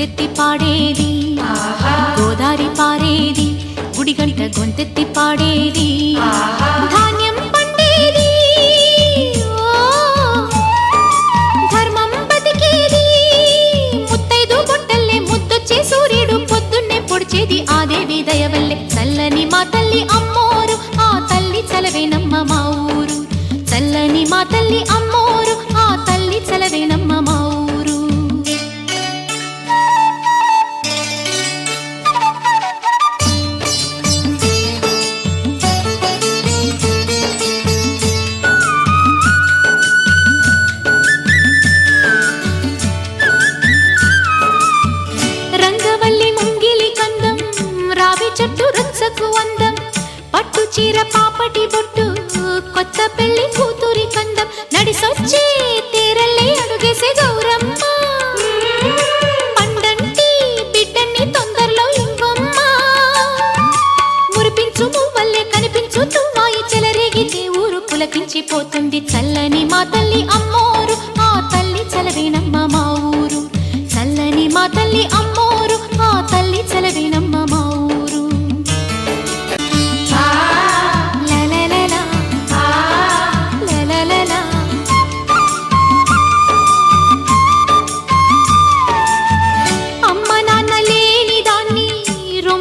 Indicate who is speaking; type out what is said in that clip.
Speaker 1: గొంతెత్తి పాడేది, గోదారి పారేది, గుడిగంట గొంతెత్తి పాడేది, ధాన్యం పండేది, ధర్మం బతికేది, ముత్తైదు బొట్టల్లే ముద్దొచ్చే సూర్యుడు పొద్దున్నే పొడిచేది ఆ దేవి దయవల్లే. చల్లని మా తల్లి అమ్మోరు, ఆ తల్లి చలవేనమ్మ మా ఊరు. చల్లని మా తల్లి అమ్మోరు, ఆ తల్లి చలవేనమ్మ మా ఊరు. రంగవల్లి ముంగిలి కందం, రావి చెట్టు రుచ్చకు అందం, పట్టు చీర పాపటి బొట్టు, కొత్త పెళ్లి కూతురి కందం, నడిసొచ్చే తీరల్లే అడుగేసే గౌరమ్మ, పండంటి బిడ్డని తొందరలో ఇవ్వమ్మ, మురిపించు మువ్వల్లే కనిపించు తుమ్మాయి చెలరేగితే ఊరు పులకించిపోతుంది. చల్లని మా తల్లి